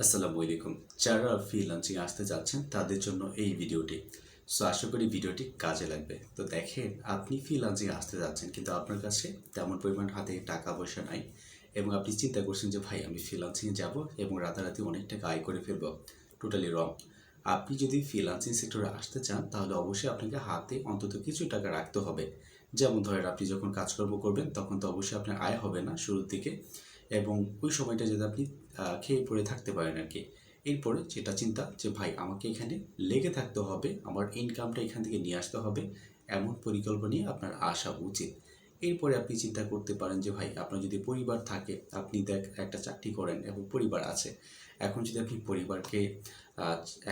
আসসালামু আলাইকুম। যারা ফ্রিল্যান্সিং আসতে যাচ্ছেন তাদের জন্য এই ভিডিওটি। সো আশা করি ভিডিওটি কাজে লাগবে। তো দেখেন, আপনি ফ্রিল্যান্সিং আসতে যাচ্ছেন কিন্তু আপনার কাছে তেমন পরিমাণ হাতে টাকা পয়সা নাই এবং আপনি চিন্তা করছেন যে ভাই আমি ফ্রিল্যান্সিংয়ে যাব এবং রাতারাতি অনেক টাকা আয় করে ফেলবো। টোটালি রং। আপনি যদি ফ্রিল্যান্সিং সেক্টরে আসতে চান তাহলে অবশ্যই আপনাকে হাতে অন্তত কিছু টাকা রাখতে হবে। যেমন ধরেন, আপনি যখন কাজকর্ম করবেন তখন তো অবশ্যই আপনার আয় হবে না শুরুর দিকে, এবং ওই সময়টা যদি আপনি খেয়ে পড়ে থাকতে পারেন আর কি। এরপরে যেটা চিন্তা যে ভাই আমাকে এখানে লেগে থাকতে হবে, আমার ইনকামটা এখান থেকে নিয়ে আসতে হবে, এমন পরিকল্পনা নিয়ে আপনার আসা উচিত। এরপরে আপনি চিন্তা করতে পারেন যে ভাই আপনার যদি পরিবার থাকে, আপনি একটা চাকরি করেন এবং পরিবার আছে। এখন যদি আপনি পরিবারকে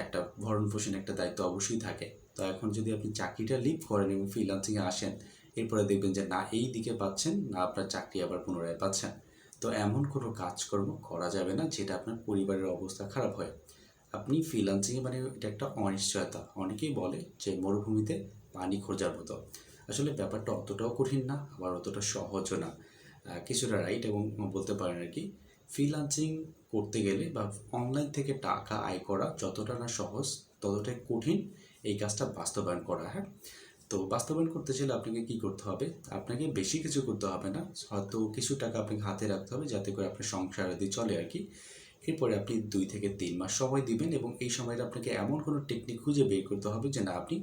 একটা ভরণ পোষণ একটা দায়িত্ব অবশ্যই থাকে। তো এখন যদি আপনি চাকরিটা লিভ করেন এবং ফ্রিল্যান্সিংয়ে আসেন, এরপরে দেখবেন যে না এই দিকে পাচ্ছেন, না আপনার চাকরি আবার পুনরায় পাচ্ছেন। তো এমন কোনো কাজকর্ম করা যাবে না যেটা আপনার পরিবারের অবস্থা খারাপ হয়। আপনি ফ্রিল্যান্সিংয়ে মানে এটা একটা অনিশ্চয়তা। অনেকেই বলে যে মরুভূমিতে পানি খোঁজার মতো। আসলে ব্যাপারটা অতটাও কঠিন না, আবার অতটা সহজও না। কিছুটা রাইট এবং বলতে পারেন আর কি। ফ্রিল্যান্সিং করতে গেলে বা অনলাইন থেকে টাকা আয় করা যতটা না সহজ, ততটাই কঠিন এই কাজটা বাস্তবায়ন করা। হ্যাঁ, তো বাস্তবায়ন করতে চাইলে আপনাকে কী করতে হবে? আপনাকে বেশি কিছু করতে হবে না, হয়তো কিছু টাকা আপনাকে হাতে রাখতে হবে যাতে করে আপনার সংসার আদি চলে আর কি। এরপরে আপনি 2 থেকে 3 মাস সময় দিবেন এবং এই সময়টা আপনাকে এমন কোনো টেকনিক খুঁজে বের করতে হবে যে না আপনি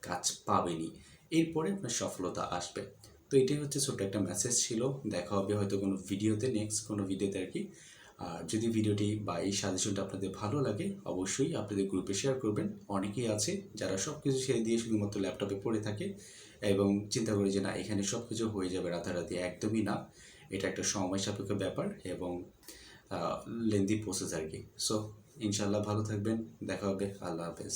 কাজ পাবেনই। এরপরে আপনার সফলতা আসবে। তো এটাই হচ্ছে ছোট্ট একটা মেসেজ ছিল। দেখা হবে হয়তো কোনো ভিডিওতে, নেক্সট কোনো ভিডিওতে আর কি। আর যদি ভিডিওটি বা এই সাজেশনটা আপনাদের ভালো লাগে অবশ্যই আপনাদের গ্রুপে শেয়ার করবেন। অনেকেই আছে যারা সব কিছু ছেড়ে দিয়ে শুধুমাত্র ল্যাপটপে পড়ে থাকে এবং চিন্তা করে যে না এখানে সব কিছু হয়ে যাবে রাতারাতি। একদমই না, এটা একটা সময় সাপেক্ষ ব্যাপার এবং লেন্দি প্রসেস আর কি। সো ইনশাল্লাহ ভালো থাকবেন, দেখা হবে। আল্লাহ হাফেজ।